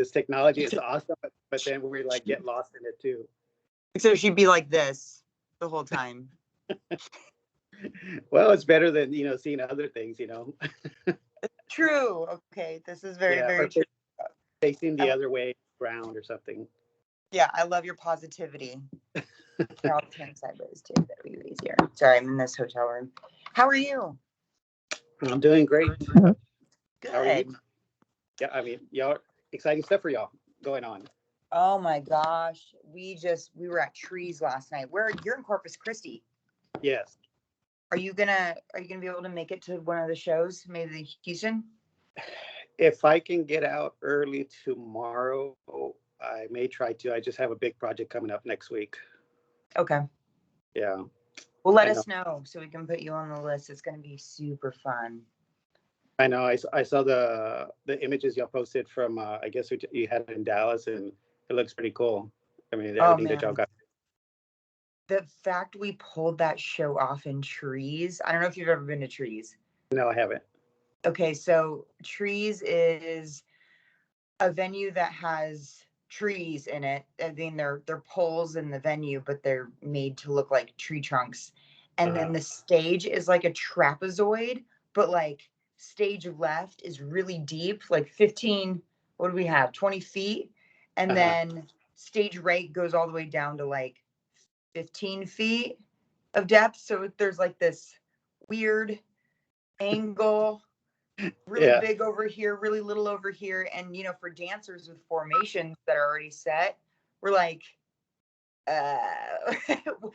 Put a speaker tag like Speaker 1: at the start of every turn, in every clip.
Speaker 1: this technology is awesome, but then we like get lost in it too.
Speaker 2: So she'd be like this the whole time.
Speaker 1: Well, it's better than, seeing other things,
Speaker 2: True. Okay. This is very,
Speaker 1: Yeah,
Speaker 2: very
Speaker 1: or
Speaker 2: true.
Speaker 1: facing the other way around or something.
Speaker 2: Yeah, I love your positivity. Here, I'll turn sideways too. That would be easier. Sorry, I'm in this hotel room. How are you?
Speaker 1: I'm doing great.
Speaker 2: Good.
Speaker 1: How are you? Yeah, I mean, y'all, exciting stuff for y'all going on.
Speaker 2: Oh my gosh. We were at Trees last night. You're in Corpus Christi.
Speaker 1: Yes.
Speaker 2: Are you gonna be able to make it to one of the shows? Maybe the Houston?
Speaker 1: If I can get out early tomorrow, I may try to. I just have a big project coming up next week.
Speaker 2: Okay.
Speaker 1: Yeah.
Speaker 2: Well, let us know so we can put you on the list. It's going to be super fun.
Speaker 1: I know. I saw the images y'all posted from, I guess you had it in Dallas, and it looks pretty cool. I mean, everything that y'all got.
Speaker 2: The fact we pulled that show off in Trees. I don't know if you've ever been to Trees.
Speaker 1: No, I haven't.
Speaker 2: Okay, so Trees is a venue that has trees in it. I mean, they're poles in the venue, but they're made to look like tree trunks. And then the stage is like a trapezoid, but like stage left is really deep, like 15, what do we have, 20 feet? And then stage right goes all the way down to like 15 feet of depth. So there's like this weird angle, really big over here, really little over here. And, for dancers with formations that are already set, we're like,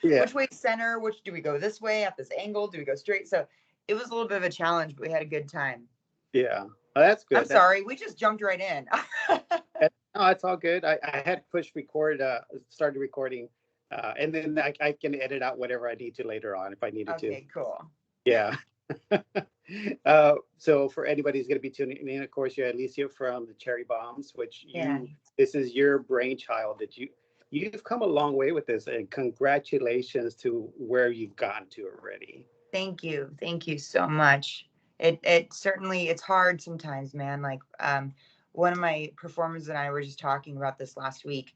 Speaker 2: which way center? Which do we go this way at this angle? Do we go straight? So it was a little bit of a challenge, but we had a good time.
Speaker 1: Yeah. Oh, that's good.
Speaker 2: I'm sorry. We just jumped right in.
Speaker 1: No, it's all good. I had pushed record, started recording, and then I can edit out whatever I need to later on if I needed to.
Speaker 2: Okay, cool.
Speaker 1: Yeah. So for anybody who's going to be tuning in, of course, you're Alicia from the Cherry Bombs, which this is your brainchild. You've come a long way with this, and congratulations to where you've gotten to already.
Speaker 2: Thank you so much. It certainly, it's hard sometimes, man. Like one of my performers and I were just talking about this last week.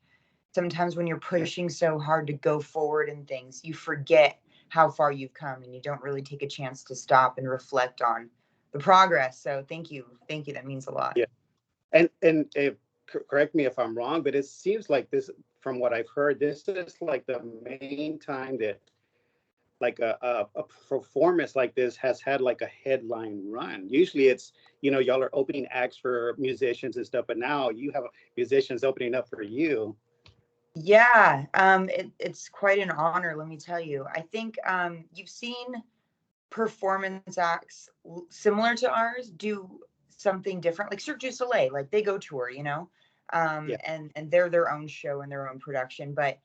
Speaker 2: Sometimes when you're pushing so hard to go forward in things, you forget how far you've come and you don't really take a chance to stop and reflect on the progress. So thank you. That means a lot.
Speaker 1: Yeah. And correct me if I'm wrong, but it seems like this, from what I've heard, this is like the main time that like a performance like this has had like a headline run. Usually it's, y'all are opening acts for musicians and stuff, but now you have musicians opening up for you.
Speaker 2: Yeah, it's quite an honor, let me tell you. I think you've seen performance acts similar to ours do something different, like Cirque du Soleil, like they go tour, and they're their own show and their own production. But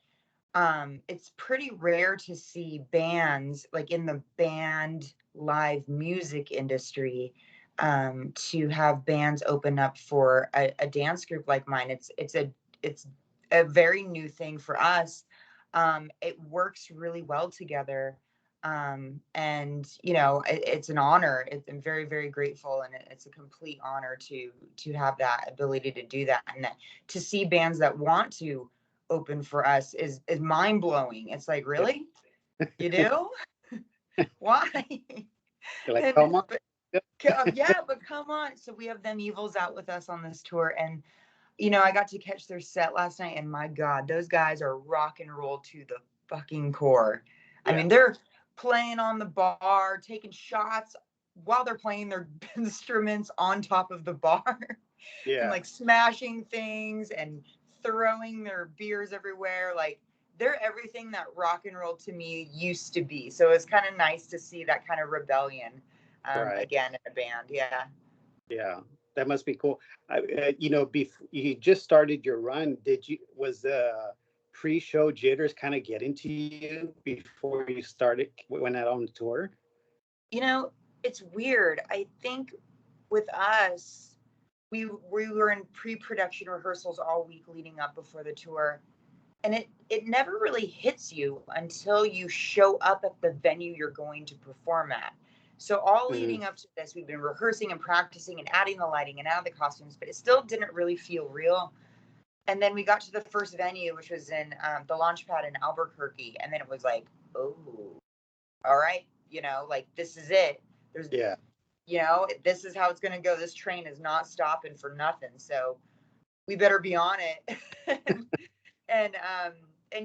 Speaker 2: it's pretty rare to see bands like in the band live music industry to have bands open up for a dance group like mine. It's a very new thing for us. It works really well together. And it's an honor. I'm very, very grateful, and it's a complete honor to have that ability to do that, and to see bands that want to open for us is mind-blowing. It's like, really? You do? Why?
Speaker 1: You're like, come on.
Speaker 2: But come on. So we have Them Evils out with us on this tour, and I got to catch their set last night, and my God, those guys are rock and roll to the fucking core. I mean, they're playing on the bar, taking shots while they're playing their instruments on top of the bar. And like smashing things and throwing their beers everywhere. Like, they're everything that rock and roll to me used to be. So it's kind of nice to see that kind of rebellion again in a band.
Speaker 1: Yeah, that must be cool. You just started your run. Was the pre-show jitters kind of getting to you before you went out on tour?
Speaker 2: It's weird. I think with us, we were in pre-production rehearsals all week leading up before the tour. And it never really hits you until you show up at the venue you're going to perform at. So all
Speaker 1: Mhm.
Speaker 2: leading up to this, we've been rehearsing and practicing and adding the lighting and adding the costumes, but it still didn't really feel real. And then we got to the first venue, which was in the launch pad in Albuquerque. And then it was like, oh, all right, like this is it. There's,
Speaker 1: Yeah.
Speaker 2: this is how it's going to go. This train is not stopping for nothing. So we better be on it. and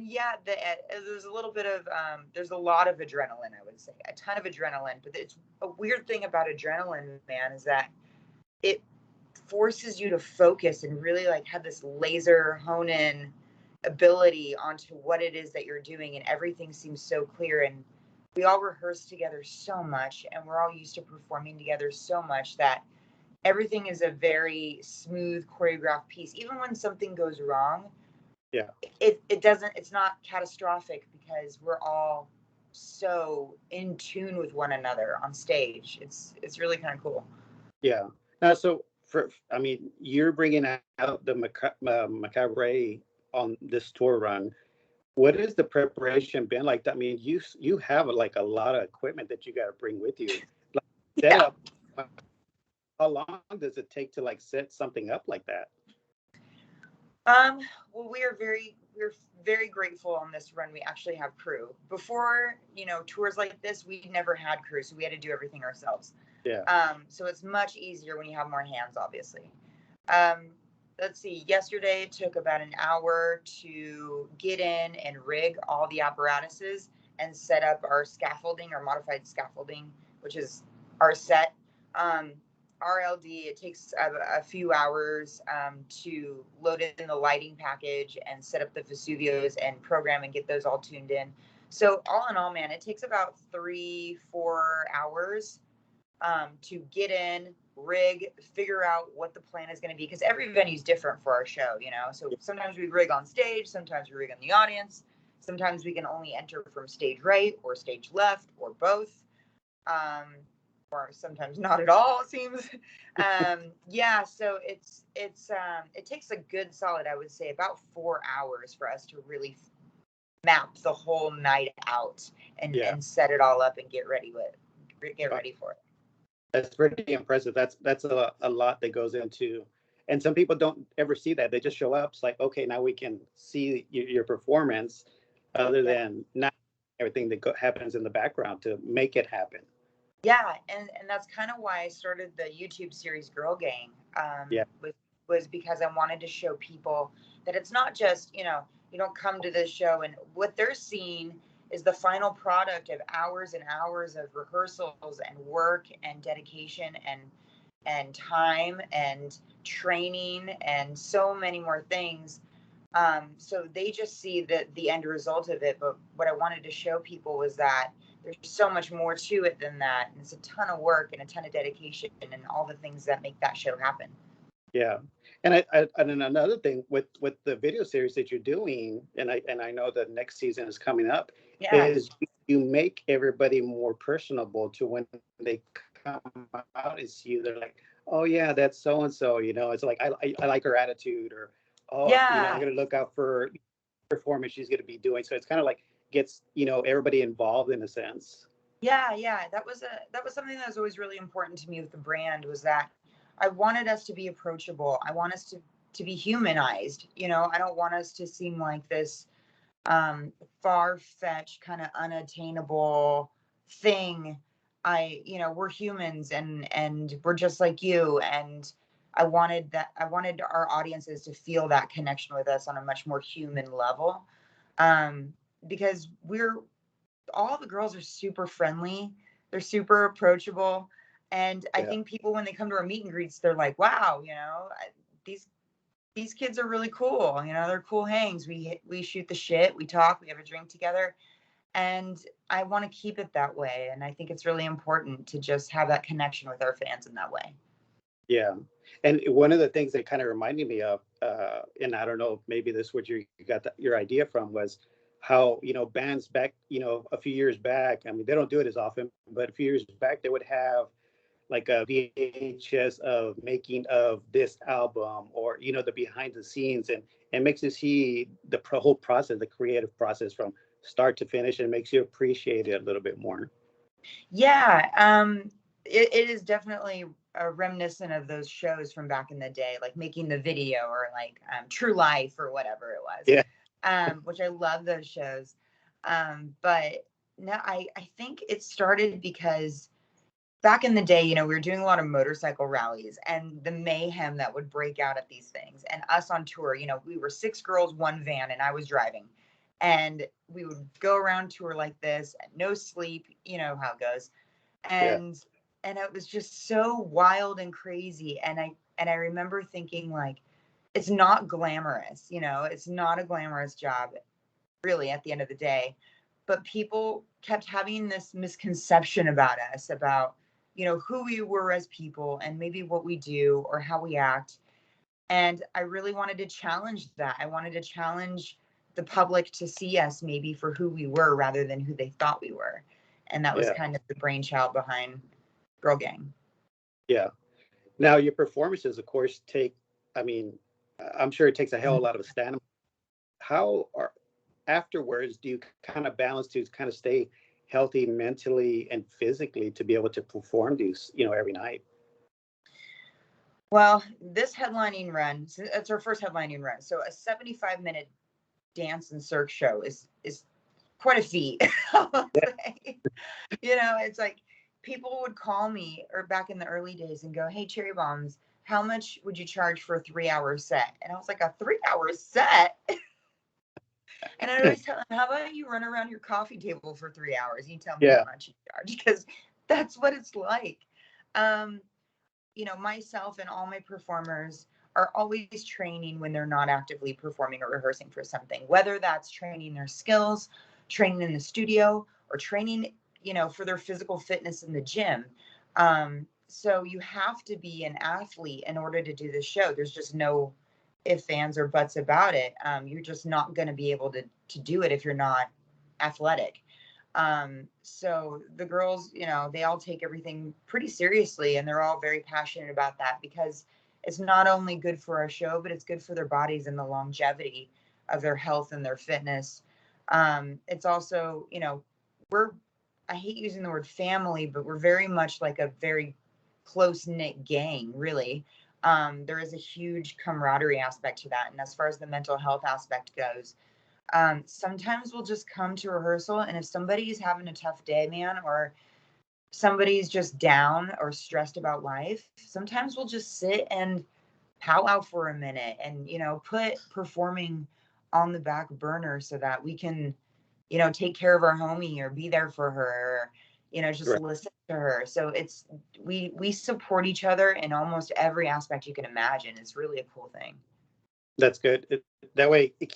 Speaker 2: yeah, there's a little bit of there's a lot of adrenaline, I would say, a ton of adrenaline. But it's a weird thing about adrenaline, man, is that it forces you to focus and really like have this laser hone in ability onto what it is that you're doing, and everything seems so clear. And we all rehearse together so much, and we're all used to performing together so much that everything is a very smooth choreographed piece. Even when something goes wrong,
Speaker 1: Yeah.
Speaker 2: it doesn't, it's not catastrophic, because we're all so in tune with one another on stage. It's really kind of cool.
Speaker 1: Yeah. Now, so I mean, you're bringing out the Macabaret on this tour run. What has the preparation been like? I mean, you have like a lot of equipment that you got to bring with you. Like
Speaker 2: Yeah.
Speaker 1: setup. How long does it take to like set something up like that?
Speaker 2: Well, we're very grateful on this run. We actually have crew. Before, tours like this, we never had crew, so we had to do everything ourselves.
Speaker 1: Yeah.
Speaker 2: So it's much easier when you have more hands, obviously. Um, let's see. Yesterday, it took about an hour to get in and rig all the apparatuses and set up our scaffolding, our modified scaffolding, which is our set. Um, RLD, it takes a few hours to load in the lighting package and set up the Vesuvios and program and get those all tuned in. So all in all, man, it takes about 3-4 hours to get in, rig, figure out what the plan is going to be, because every venue is different for our show, So sometimes we rig on stage, sometimes we rig in the audience, sometimes we can only enter from stage right or stage left or both. Or sometimes not at all, it seems. Yeah, so it takes a good solid, I would say, about 4 hours for us to really map the whole night out and
Speaker 1: Yeah.
Speaker 2: set it all up and get ready
Speaker 1: Wow.
Speaker 2: for it.
Speaker 1: That's pretty impressive. That's a lot that goes into, and some people don't ever see that. They just show up. It's like, okay, now we can see your performance, other
Speaker 2: Yeah.
Speaker 1: than not everything that happens in the background to make it happen.
Speaker 2: Yeah, and that's kind of why I started the YouTube series Girl Gang.
Speaker 1: Yeah.
Speaker 2: Was because I wanted to show people that it's not just, you don't come to this show and what they're seeing is the final product of hours and hours of rehearsals and work and dedication and time and training and so many more things. So they just see the end result of it. But what I wanted to show people was that there's so much more to it than that. And it's a ton of work and a ton of dedication and all the things that make that show happen.
Speaker 1: Yeah, and and then another thing with the video series that you're doing, and I know the next season is coming up,
Speaker 2: Yeah.
Speaker 1: is you make everybody more personable to when they come out and see you. They're like, oh yeah, that's so and so. It's like I like her attitude, or oh, I'm
Speaker 2: Yeah.
Speaker 1: gonna look out for performance she's gonna be doing. So it's kind of like gets everybody involved in a sense.
Speaker 2: Yeah, yeah. That was something that was always really important to me with the brand, was that I wanted us to be approachable. I want us to be humanized. I don't want us to seem like this far-fetched kind of unattainable thing. We're humans, and we're just like you, and I wanted our audiences to feel that connection with us on a much more human level. um because we're all the girls are super friendly. They're super approachable. And I
Speaker 1: Yeah,
Speaker 2: think people, when they come to our meet and greets, they're like, wow, these these kids are really cool. They're cool hangs. We shoot the shit, we talk, we have a drink together. And I want to keep it that way. And I think it's really important to just have that connection with our fans in that way.
Speaker 1: yeah. And one of the things that kind of reminded me of, and I don't know, if maybe this is what you got your idea from, was how bands back, a few years back. I mean, they don't do it as often, but a few years back, they would have like a VHS of making of this album, or the behind the scenes, and makes you see the whole process, the creative process from start to finish, and makes you appreciate it a little bit more.
Speaker 2: Yeah, it is definitely reminiscent of those shows from back in the day, like Making the Video or like True Life or whatever it was,
Speaker 1: Yeah,
Speaker 2: which I love those shows. But no, I think it started because back in the day, we were doing a lot of motorcycle rallies and the mayhem that would break out at these things. And us on tour, we were 6 girls, one van, and I was driving. And we would go around tour like this, no sleep, you know how it goes.
Speaker 1: yeah,
Speaker 2: And it was just so wild and crazy. And I remember thinking like, it's not glamorous, it's not a glamorous job, really, at the end of the day. But people kept having this misconception about us, about, who we were as people and maybe what we do or how we act. And I really wanted to challenge that. I wanted to challenge the public to see us maybe for who we were rather than who they thought we were. And that was
Speaker 1: yeah,
Speaker 2: kind of the brainchild behind Girl Gang.
Speaker 1: yeah. Now your performances, of course, I mean, I'm sure it takes a hell of a lot of stamina. How are afterwards do you kind of balance to kind of stay healthy mentally and physically to be able to perform these, every night?
Speaker 2: Well, this headlining run, so it's our first headlining run. So a 75-minute dance and cirque show is quite a feat. I'll
Speaker 1: Yeah,
Speaker 2: say. It's like people would call me or back in the early days and go, "Hey, Cherry Bombs, how much would you charge for a 3-hour set?" And I was like, "A 3-hour set?" And I always tell them, "How about you run around your coffee table for 3 hours and you tell me how
Speaker 1: yeah,
Speaker 2: much you charge?" Because that's what it's like. Um, myself and all my performers are always training when they're not actively performing or rehearsing for something, whether that's training their skills, training in the studio, or training, for their physical fitness in the gym. So you have to be an athlete in order to do the show. There's just no ifs, ands, or buts about it. You're just not going to be able to do it if you're not athletic. So the girls, they all take everything pretty seriously and they're all very passionate about that because it's not only good for our show, but it's good for their bodies and the longevity of their health and their fitness. It's also, we're, I hate using the word family, but we're very much like a very close knit gang, really. There is a huge camaraderie aspect to that. And as far as the mental health aspect goes, sometimes we'll just come to rehearsal, and if somebody's having a tough day, man, or somebody's just down or stressed about life, sometimes we'll just sit and powwow for a minute and, put performing on the back burner so that we can, take care of our homie or be there for her, or, just
Speaker 1: right.
Speaker 2: listen to her. So we support each other in almost every aspect you can imagine. It's really a cool thing.
Speaker 1: That's good. That way, it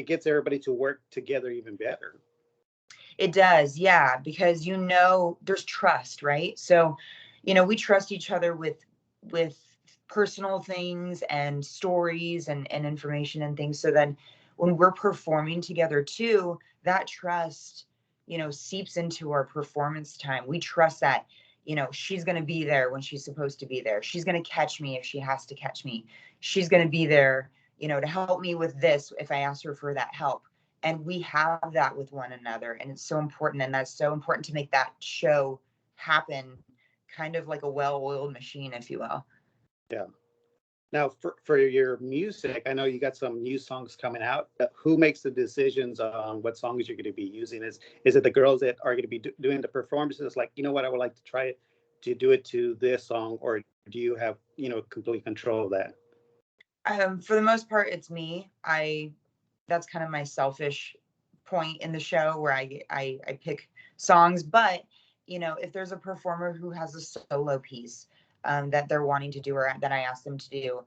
Speaker 1: gets everybody to work together even better.
Speaker 2: It does, yeah, because there's trust, right? So, we trust each other with personal things and stories and information and things. So then when we're performing together too, that trust, seeps into our performance time. We trust that, she's going to be there when she's supposed to be there. She's going to catch me if she has to catch me. She's going to be there, to help me with this if I ask her for that help. And we have that with one another, and it's so important, and that's so important to make that show happen, kind of like a well-oiled machine, if you will.
Speaker 1: Yeah. Now, for your music, I know you got some new songs coming out. Who makes the decisions on what songs you're going to be using? Is it the girls that are going to be doing the performances? Like, you know what, I would like to try to do it to this song, or do you have complete control of that?
Speaker 2: For the most part, it's me. That's kind of my selfish point in the show where I pick songs. But if there's a performer who has a solo piece that they're wanting to do or that I ask them to do,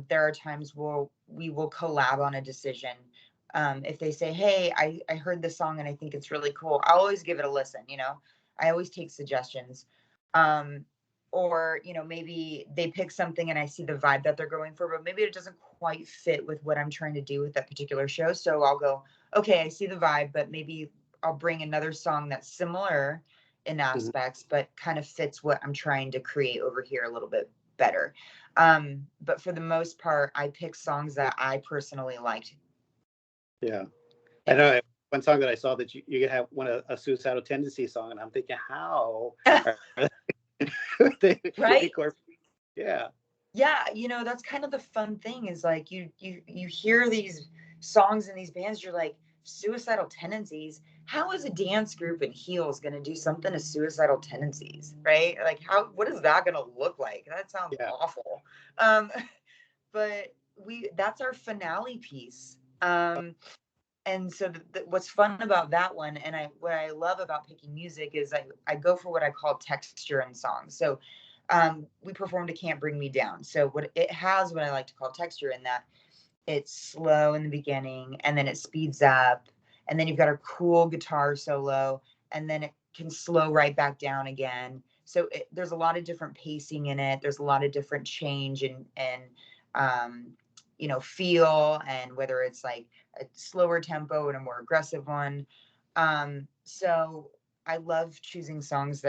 Speaker 2: there are times where we will collab on a decision. If they say, "Hey, I heard this song and I think it's really cool," I'll always give it a listen. I always take suggestions. Um, or maybe they pick something and I see the vibe that they're going for, but maybe it doesn't quite fit with what I'm trying to do with that particular show. So I'll go, okay, I see the vibe, but maybe I'll bring another song that's similar in
Speaker 1: Mhm.
Speaker 2: aspects but kind of fits what I'm trying to create over here a little bit better. But for the most part, I pick songs that I personally liked.
Speaker 1: Yeah. I
Speaker 2: Yeah.
Speaker 1: know one song that I saw that you have a suicidal tendency song, and I'm thinking, how are they
Speaker 2: Right?
Speaker 1: incorporate? Yeah,
Speaker 2: Yeah, that's kind of the fun thing is like you hear these songs in these bands, you're like, suicidal tendencies. How is a dance group in heels going to do something to suicidal tendencies, right? Like, what is that going to look like? That sounds
Speaker 1: yeah,
Speaker 2: awful. Um, but that's our finale piece. And so what's fun about that one, and what I love about picking music is I go for what I call texture in songs. So we performed a Can't Bring Me Down. So what it has, what I like to call texture, in that it's slow in the beginning and then it speeds up, and then you've got a cool guitar solo, and then it can slow right back down again. So there's a lot of different pacing in it. There's a lot of different change and um, feel, and whether it's like a slower tempo and a more aggressive one. So I love choosing songs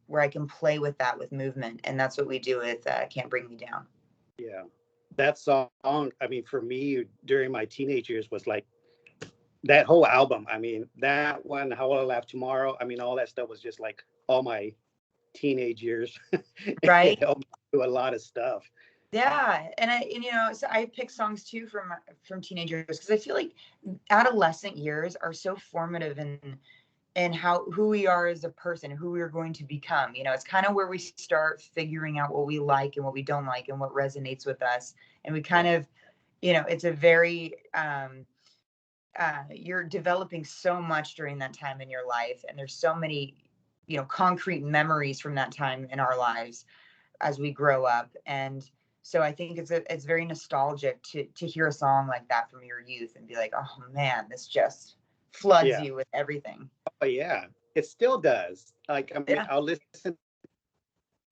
Speaker 2: where I can play with that with movement, and that's what we do with Can't Bring Me Down.
Speaker 1: yeah. That song, I mean, for me during my teenage years was like that whole album. I mean, that one, How Will I Laugh Tomorrow? I mean, all that stuff was just like all my teenage years. It
Speaker 2: Right?
Speaker 1: helped me do a lot of stuff.
Speaker 2: Yeah, so I pick songs too from teenagers because I feel like adolescent years are so formative in who we are as a person, who we're going to become. It's kind of where we start figuring out what we like and what we don't like and what resonates with us, and we kind
Speaker 1: Yeah,
Speaker 2: of, it's a very you're developing so much during that time in your life, and there's so many concrete memories from that time in our lives as we grow up. And so I think it's very nostalgic to hear a song like that from your youth and be like, oh man, this just floods
Speaker 1: yeah.
Speaker 2: you with everything.
Speaker 1: Oh, yeah. It still does. Like, I mean,
Speaker 2: Yeah,
Speaker 1: I'll listen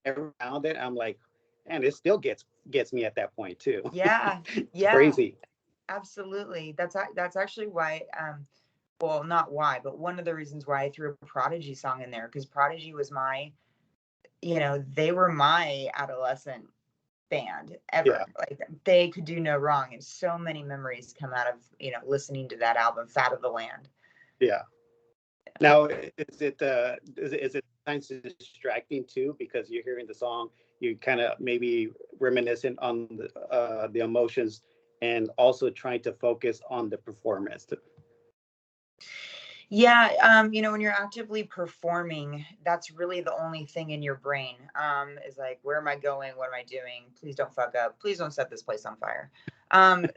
Speaker 1: every now and then. I'm like, man, it still gets me at that point too.
Speaker 2: yeah,
Speaker 1: It's
Speaker 2: yeah,
Speaker 1: crazy.
Speaker 2: absolutely. That's actually why, well, not why, but one of the reasons why I threw a Prodigy song in there, because Prodigy was they were my adolescent band
Speaker 1: Yeah,
Speaker 2: ever. Like, they could do no wrong, and so many memories come out of listening to that album, Fat of the Land.
Speaker 1: yeah. Now, is it sometimes distracting too because you're hearing the song, you kind of maybe reminiscent on the emotions, and also trying to focus on the performance.
Speaker 2: Yeah, when you're actively performing, that's really the only thing in your brain. Is like, where am I going? What am I doing? Please don't fuck up. Please don't set this place on fire.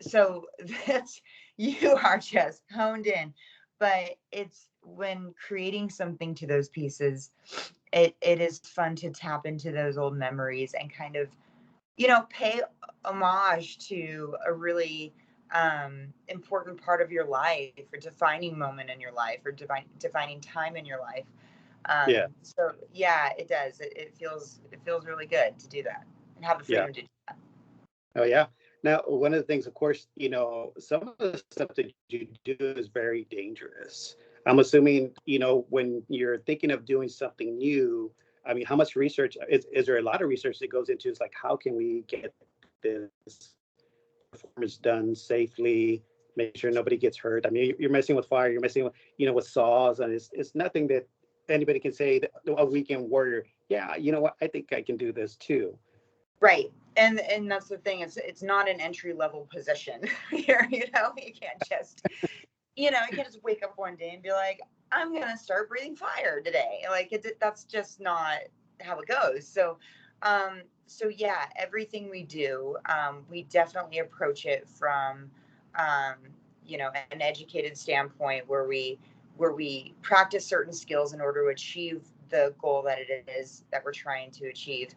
Speaker 2: So that's you are just honed in. But it's when creating something to those pieces, it is fun to tap into those old memories and kind of pay homage to a really important part of your life, or defining moment in your life, or defining time in your life.
Speaker 1: Yeah,
Speaker 2: So yeah, it does. It feels really good to do that and have the
Speaker 1: yeah.
Speaker 2: freedom to do that.
Speaker 1: Oh, yeah. Now, one of the things, of course, some of the stuff that you do is very dangerous. I'm assuming, when you're thinking of doing something new, I mean, how much research is there? A lot of research that goes into, it's like, how can we get this performance done safely, make sure nobody gets hurt? I mean, you're messing with fire, you're messing with, with saws, and it's nothing that anybody can say that a weekend warrior, yeah, you know what, I think I can do this too.
Speaker 2: Right. And that's the thing. It's not an entry level position here. You can't just you can't just wake up one day and be like, I'm gonna start breathing fire today. Like, that's just not how it goes. So yeah, everything we do, we definitely approach it from um, an educated standpoint, where we practice certain skills in order to achieve the goal that it is that we're trying to achieve.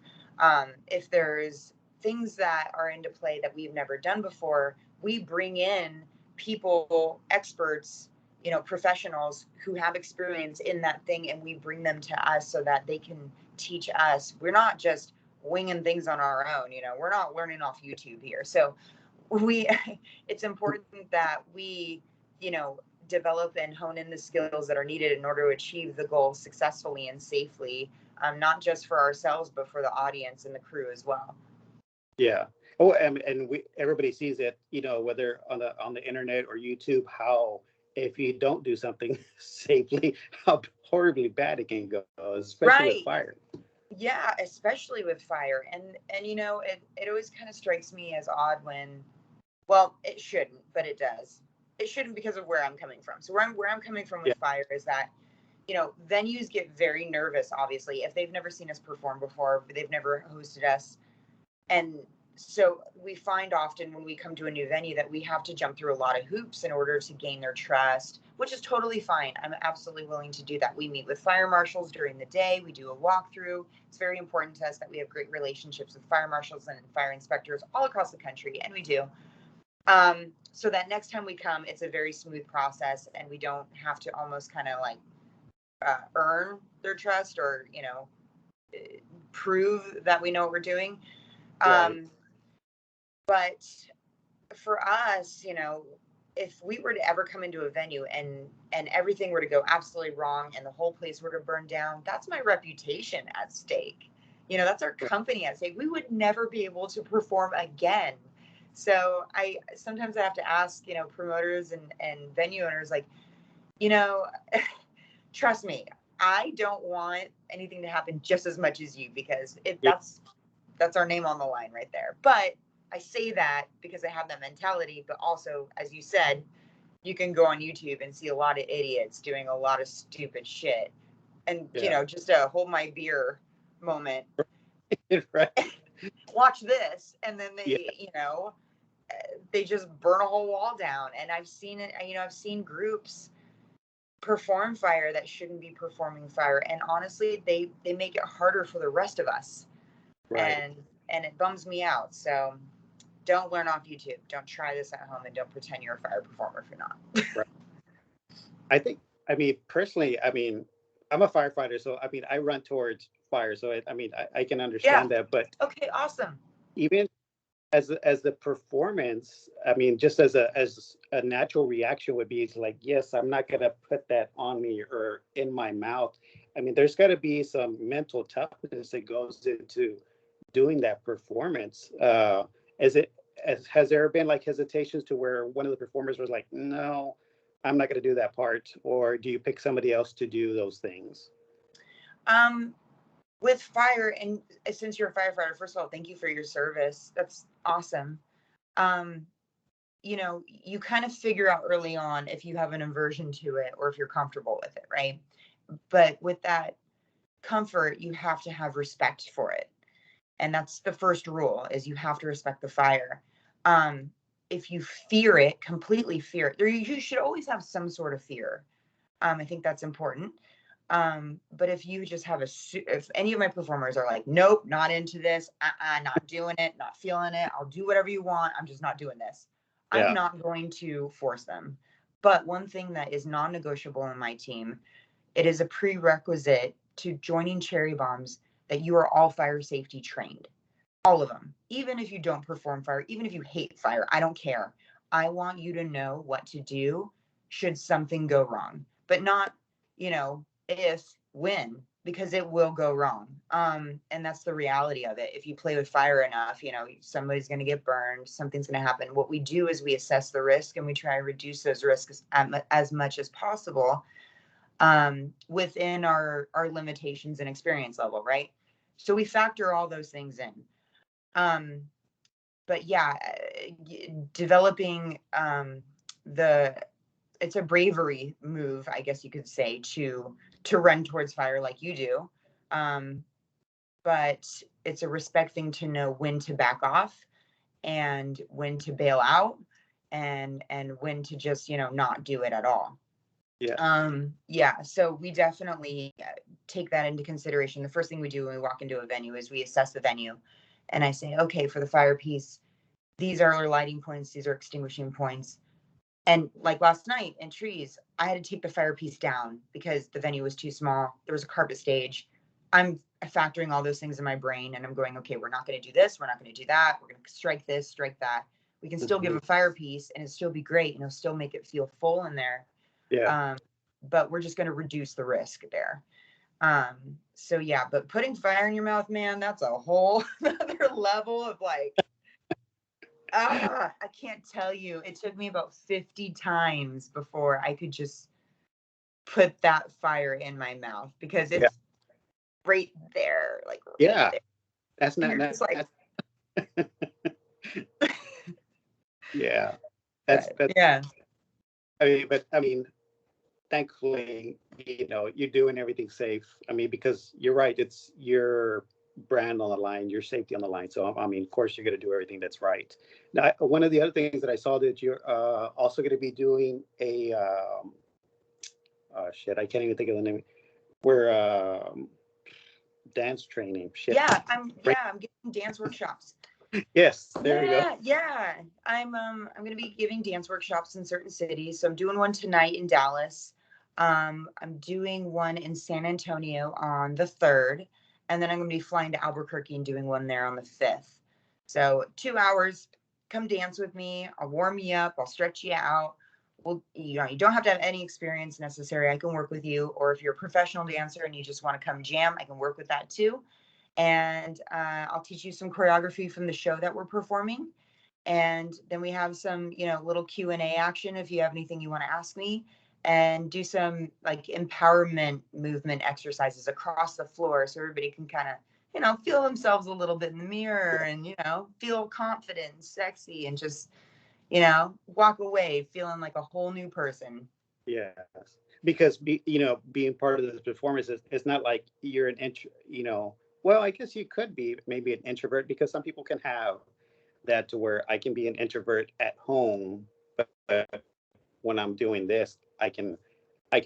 Speaker 2: If there's things that are into play that we've never done before, we bring in people, experts, professionals who have experience in that thing, and we bring them to us so that they can teach us. We're not just winging things on our own. We're not learning off YouTube here. So we, it's important that we, develop and hone in the skills that are needed in order to achieve the goal successfully and safely, not just for ourselves, but for the audience and the crew as well.
Speaker 1: Yeah. Oh, and everybody sees it, whether on the internet or YouTube, how if you don't do something safely, how horribly bad it can go, especially with
Speaker 2: Right.
Speaker 1: fire.
Speaker 2: Yeah, especially with fire. And you know, it always kind of strikes me as odd when, well, it shouldn't, but it does. It shouldn't because of where I'm coming from. So where I'm coming from
Speaker 1: Yeah,
Speaker 2: with fire is that, you know, venues get very nervous, obviously, if they've never seen us perform before, they've never hosted us. And so we find often when we come to a new venue that we have to jump through a lot of hoops in order to gain their trust, which is totally fine. I'm absolutely willing to do that. We meet with fire marshals during the day. We do a walkthrough. It's very important to us that we have great relationships with fire marshals and fire inspectors all across the country, and we do. So that next time we come, it's a very smooth process, and we don't have to almost kind of like earn their trust or, you know, prove that we know what we're doing.
Speaker 1: right.
Speaker 2: Um, but for us, you know, if we were to ever come into a venue and everything were to go absolutely wrong and the whole place were to burn down, that's my reputation at stake. You know, that's our company at stake. We would never be able to perform again. So I sometimes I have to ask, you know, promoters and venue owners, like, you know, trust me, I don't want anything to happen just as much as you, because
Speaker 1: Yeah,
Speaker 2: that's our name on the line right there. But I say that because I have that mentality, but also, as you said, you can go on YouTube and see a lot of idiots doing a lot of stupid shit. And, you
Speaker 1: yeah,
Speaker 2: know, just a hold my beer moment,
Speaker 1: right.
Speaker 2: watch this. And then
Speaker 1: Yeah,
Speaker 2: they, you know, they just burn a whole wall down. And I've seen it, you know, I've seen groups perform fire that shouldn't be performing fire. And honestly, they make it harder for the rest of us.
Speaker 1: right.
Speaker 2: And it bums me out. So don't learn off YouTube. Don't try this at home, and don't pretend you're a fire performer if you're not.
Speaker 1: Right. I think, I mean, personally, I mean, I'm a firefighter, so I mean, I run towards fire, so I mean, I can
Speaker 2: Yeah.
Speaker 1: understand that. But
Speaker 2: Okay, awesome.
Speaker 1: even as the performance, I mean, just as a natural reaction would be, it's like, yes, I'm not gonna put that on me or in my mouth. I mean, there's got to be some mental toughness that goes into doing that performance. Is it has there been like hesitations to where one of the performers was like, no, I'm not going to do that part, or do you pick somebody else to do those things?
Speaker 2: Um, with fire, and since you're a firefighter, first of all, thank you for your service. That's awesome. Um, you know, you kind of figure out early on if you have an aversion to it or if you're comfortable with it, right? But with that comfort, you have to have respect for it. And that's the first rule, is you have to respect the fire. Um, if you fear it, completely fear it, you should always have some sort of fear. I think that's important. But if you just have if any of my performers are like, nope, not into this, not doing it, not feeling it, I'll do whatever you want, I'm just not doing this, I'm
Speaker 1: Yeah,
Speaker 2: not going to force them. But one thing that is non-negotiable in my team, it is a prerequisite to joining Cherry Bombs, that you are all fire safety trained. All of them. Even if you don't perform fire, even if you hate fire, I don't care. I want you to know what to do should something go wrong, but not, you know, if, when, because it will go wrong. And that's the reality of it. If you play with fire enough, you know, somebody's going to get burned, something's going to happen. What we do is we assess the risk and we try to reduce those risks as much as possible, within our limitations and experience level, right? So we factor all those things in. Um, but yeah, developing the it's a bravery move, I guess you could say, to run towards fire like you do. Um, but it's a respect thing to know when to back off and when to bail out, and when to just, you know, not do it at all.
Speaker 1: yeah,
Speaker 2: Yeah, so we definitely take that into consideration. The first thing we do when we walk into a venue is we assess the venue. And I say, okay, for the fire piece, these are our lighting points, these are extinguishing points. And like last night in Trees, I had to take the fire piece down because the venue was too small. There was a carpet stage. I'm factoring all those things in my brain and I'm going, okay, we're not going to do this, we're not going to do that, we're going to strike this, strike that. We can still give
Speaker 1: hmm,
Speaker 2: a fire piece and it'll still be great and it'll still make it feel full in there.
Speaker 1: yeah.
Speaker 2: Um, but we're just going to reduce the risk there. So yeah, but putting fire in your mouth, man, that's a whole other level of like, I can't tell you. It took me about 50 times before I could just put that fire in my mouth because
Speaker 1: Yeah.
Speaker 2: it's right there, like right
Speaker 1: Yeah.
Speaker 2: there.
Speaker 1: That's
Speaker 2: And
Speaker 1: not,
Speaker 2: you're
Speaker 1: not
Speaker 2: just like,
Speaker 1: that's, yeah.
Speaker 2: but
Speaker 1: That's,
Speaker 2: yeah.
Speaker 1: I mean, thankfully, you're doing everything safe. I mean, because you're right, it's your brand on the line, your safety on the line. So, I mean, of course, you're going to do everything that's right. Now, one of the other things that I saw that you're also going to be doing shit, I can't even think of the name. We're dance training. Shit. Right?
Speaker 2: I'm giving dance workshops.
Speaker 1: Yes, there you go.
Speaker 2: Yeah. I'm gonna be giving dance workshops in certain cities. So I'm doing one tonight in Dallas. I'm doing one in San Antonio on the 3rd, and then I'm gonna be flying to Albuquerque and doing one there on the 5th. So 2 hours, come dance with me. I'll warm you up, I'll stretch you out. Well, you don't have to have any experience necessary. I can work with you, or if you're a professional dancer and you just want to come jam, I can work with that too. And I'll teach you some choreography from the show that we're performing. And then we have some, little Q&A action if you have anything you want to ask me, and do some like empowerment movement exercises across the floor so everybody can kind of, feel themselves a little bit in the mirror and, feel confident and sexy and just, walk away feeling like a whole new person.
Speaker 1: Yes, because being part of this performance is it's not like you're an well, I guess you could be maybe an introvert because some people can have that to where I can be an introvert at home, but when I'm doing this, I can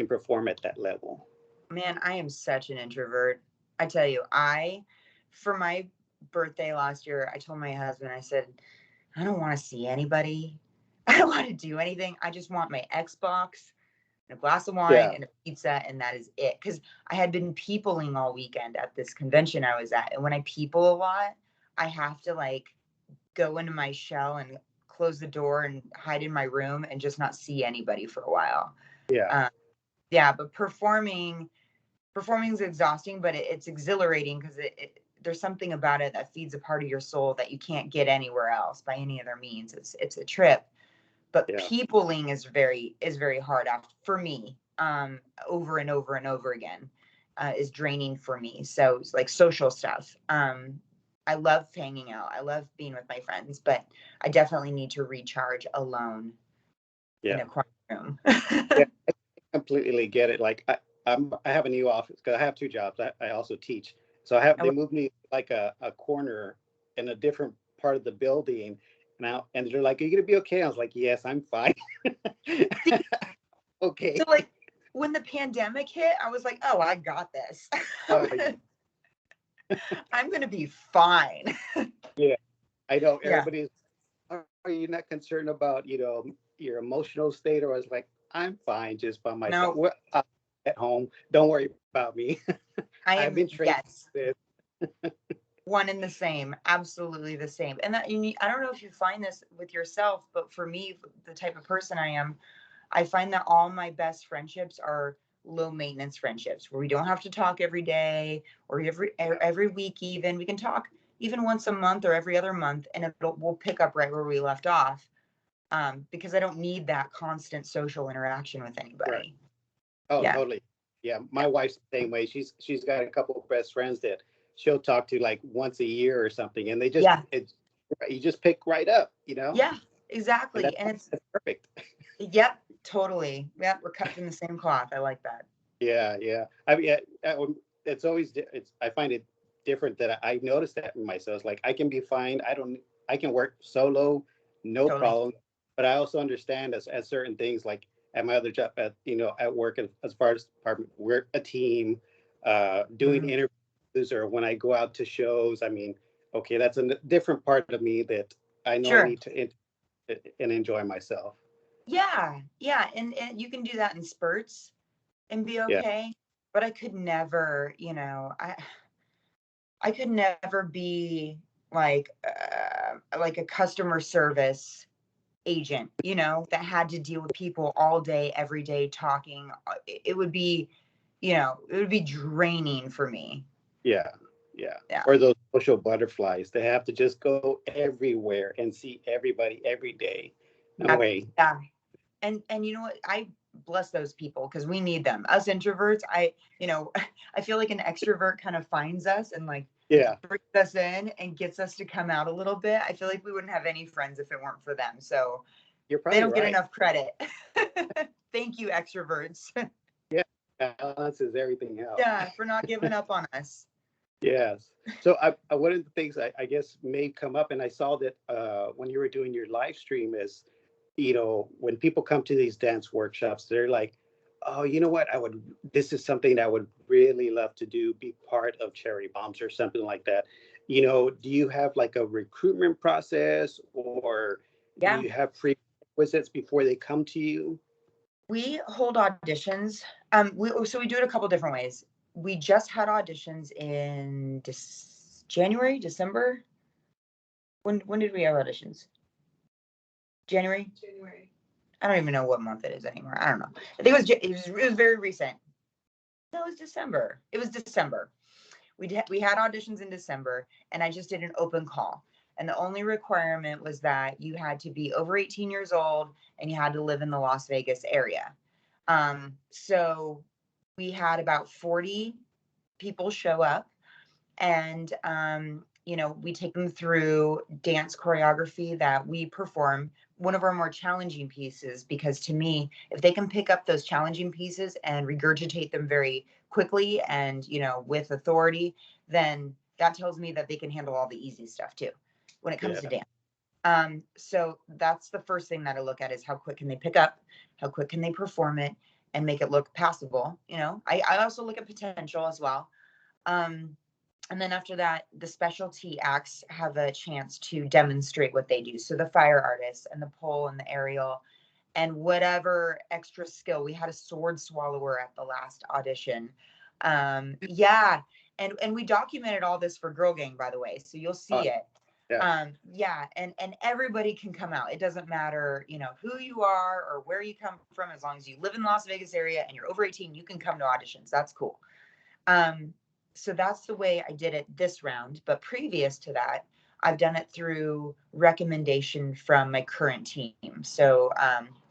Speaker 1: perform at that level.
Speaker 2: Man, I am such an introvert. I tell you, for my birthday last year, I told my husband, I said, I don't want to see anybody. I don't want to do anything. I just want my Xbox and a glass of wine
Speaker 1: Yeah,
Speaker 2: and a pizza, and that is it. Because I had been peopling all weekend at this convention I was at. And when I people a lot, I have to like go into my shell and close the door and hide in my room and just not see anybody for a while.
Speaker 1: yeah,
Speaker 2: Uh, yeah, but performing is exhausting, but it's exhilarating because there's something about it that feeds a part of your soul that you can't get anywhere else by any other means. It's a trip, but
Speaker 1: yeah,
Speaker 2: peopling is very hard for me. Over and over and over again, is draining for me. So it's like social stuff. I love hanging out. I love being with my friends, but I definitely need to recharge alone in
Speaker 1: yeah,
Speaker 2: a quiet room.
Speaker 1: yeah. I completely get it. Like I have a new office because I have two jobs. I also teach, so they moved me like a corner in a different part of the building now, and they're like, "Are you gonna be okay?" I was like, "Yes, I'm fine."
Speaker 2: So
Speaker 1: Okay.
Speaker 2: like when the pandemic hit, I was like, oh, I got this.
Speaker 1: Uh,
Speaker 2: I'm gonna be fine.
Speaker 1: yeah, I know
Speaker 2: Yeah.
Speaker 1: everybody's. Are you not concerned about your emotional state? Or I was like, I'm fine just by myself.
Speaker 2: No,
Speaker 1: Well, I'm at home. Don't worry about me.
Speaker 2: I
Speaker 1: I've
Speaker 2: am,
Speaker 1: been trained
Speaker 2: yes,
Speaker 1: for this.
Speaker 2: one and the same, absolutely the same. And I don't know if you find this with yourself, but for me, the type of person I am, I find that all my best friendships are low maintenance friendships where we don't have to talk every day or every week. Even we can talk even once a month or every other month, and we'll pick up right where we left off. Because I don't need that constant social interaction with
Speaker 1: Right.
Speaker 2: anybody.
Speaker 1: Oh,
Speaker 2: Yeah.
Speaker 1: totally. Yeah, my wife's the same way. She's got a couple of best friends that she'll talk to like once a year or something, and
Speaker 2: Yeah.
Speaker 1: you just pick right up,
Speaker 2: Yeah,
Speaker 1: and
Speaker 2: exactly. And
Speaker 1: that's perfect.
Speaker 2: yep, totally. Yep, we're cut from the same cloth. I like that.
Speaker 1: Yeah, yeah. I mean, it's always I find it different that I noticed that in myself. Like I can be fine. I can work solo, no
Speaker 2: Totally.
Speaker 1: problem. But I also understand as certain things like at my other job at work as far as department, we're a team, doing
Speaker 2: Mhm.
Speaker 1: interviews or when I go out to shows. I mean, okay, that's a different part of me that I know I
Speaker 2: Sure.
Speaker 1: need to and enjoy myself.
Speaker 2: Yeah. Yeah. And you can do that in spurts and be
Speaker 1: Yeah,
Speaker 2: okay. But I could never, I could never be like a customer service agent, that had to deal with people all day, every day talking. It would be draining for me.
Speaker 1: yeah, yeah.
Speaker 2: Yeah.
Speaker 1: Or those social butterflies. They have to just go everywhere and see everybody every day. No way.
Speaker 2: Yeah. And you know what? I bless those people because we need them. Us introverts, I feel like an extrovert kind of finds us and like
Speaker 1: Yeah,
Speaker 2: brings us in and gets us to come out a little bit. I feel like we wouldn't have any friends if it weren't for them. So
Speaker 1: you're
Speaker 2: they
Speaker 1: probably
Speaker 2: don't get
Speaker 1: right.
Speaker 2: enough credit. Thank you, extroverts.
Speaker 1: Yeah, balances everything out.
Speaker 2: Yeah, for not giving up on us.
Speaker 1: Yes. So one of the things I guess may come up, and I saw that when you were doing your live stream is, when people come to these dance workshops, they're like, oh, you know what? This is something that I would really love to do, be part of Cherry Bombs or something like that. Do you have like a recruitment process, or do
Speaker 2: Yeah,
Speaker 1: you have prerequisites before they come to you?
Speaker 2: we hold auditions. So we do it a couple different ways. We just had auditions in January, December. When did we have auditions? January.
Speaker 3: January.
Speaker 2: I don't even know what month it is anymore. I don't know. I think it was very recent. No, it was December. It was December. We had auditions in December, and I just did an open call. And the only requirement was that you had to be over 18 years old and you had to live in the Las Vegas area. So we had about 40 people show up, and we take them through dance choreography that we perform, one of our more challenging pieces, because to me, if they can pick up those challenging pieces and regurgitate them very quickly and with authority, then that tells me that they can handle all the easy stuff too when it comes to
Speaker 1: Yeah.
Speaker 2: dance. So that's the first thing that I look at, is how quick can they pick up, how quick can they perform it and make it look passable. I also look at potential as well. And then after that, the specialty acts have a chance to demonstrate what they do. So the fire artists and the pole and the aerial and whatever extra skill. We had a sword swallower at the last audition. Yeah. And we documented all this for Girl Gang, by the way. So you'll see it.
Speaker 1: Yeah.
Speaker 2: Yeah. And everybody can come out. It doesn't matter, who you are or where you come from. As long as you live in the Las Vegas area and you're over 18, you can come to auditions. That's cool. So that's the way I did it this round. But previous to that, I've done it through recommendation from my current team. So,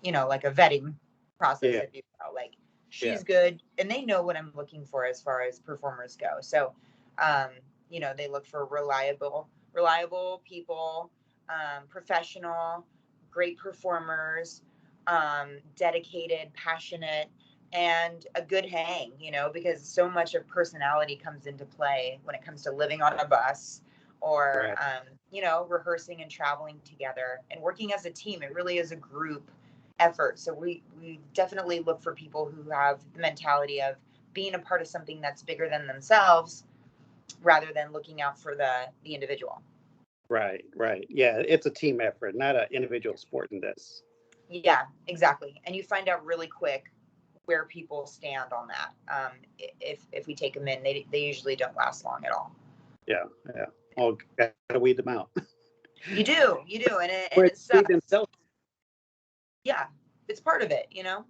Speaker 2: like a vetting process,
Speaker 1: Yeah.
Speaker 2: if you will. Like,
Speaker 1: Yeah.
Speaker 2: she's good, and they know what I'm looking for as far as performers go. So, they look for reliable people, professional, great performers, dedicated, passionate, and a good hang, because so much of personality comes into play when it comes to living on a bus or,
Speaker 1: Right.
Speaker 2: rehearsing and traveling together and working as a team. It really is a group effort. So we definitely look for people who have the mentality of being a part of something that's bigger than themselves rather than looking out for the individual.
Speaker 1: Right. Right. Yeah. It's a team effort, not an individual sport in this.
Speaker 2: Yeah, exactly. And you find out really quick where people stand on that. If we take them in, they usually don't last long at all.
Speaker 1: Yeah. Yeah. Oh, gotta weed them out.
Speaker 2: You do, and
Speaker 1: Where
Speaker 2: it
Speaker 1: they
Speaker 2: sucks.
Speaker 1: themselves.
Speaker 2: Yeah, it's part of it,
Speaker 1: Yeah.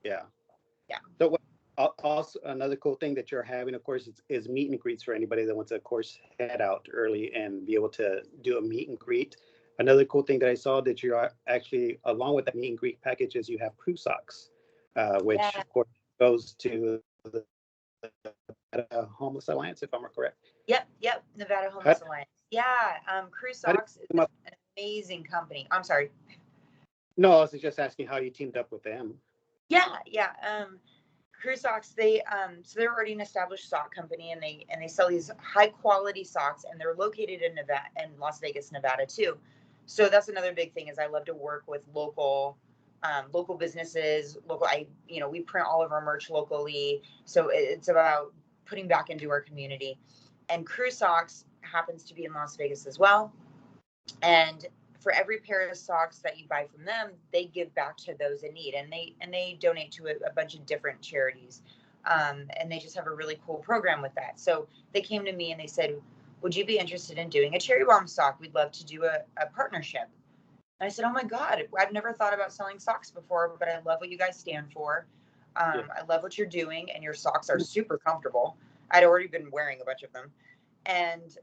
Speaker 2: Yeah.
Speaker 1: So also another cool thing that you're having, of course, is meet and greets for anybody that wants to, of course, head out early and be able to do a meet and greet. Another cool thing that I saw that you are actually, along with that meet and greet package, is you have crew socks, which
Speaker 2: Yeah.
Speaker 1: of course goes to the Homeless Alliance, if I'm correct.
Speaker 2: Yep. Nevada
Speaker 1: How,
Speaker 2: Homeless Alliance. Yeah. Crew
Speaker 1: how did
Speaker 2: Socks
Speaker 1: you
Speaker 2: is
Speaker 1: come up?
Speaker 2: an amazing company. I'm sorry.
Speaker 1: No, I was just asking how you teamed up with them.
Speaker 2: Yeah. Crew Socks, so they're already an established sock company, and they sell these high quality socks, and they're located in Nevada and Las Vegas, Nevada too. So that's another big thing, is I love to work with local businesses. We print all of our merch locally, so it's about putting back into our community. And Crew Socks happens to be in Las Vegas as well, and for every pair of socks that you buy from them, they give back to those in need, and they donate to a bunch of different charities. And they just have a really cool program with that. So they came to me and they said, would you be interested in doing a cherry bomb sock? We'd love to do a partnership. And I said, oh my God, I've never thought about selling socks before, but I love what you guys stand for.
Speaker 1: Yeah.
Speaker 2: I love what you're doing, and your socks are super comfortable. I'd already been wearing a bunch of them. And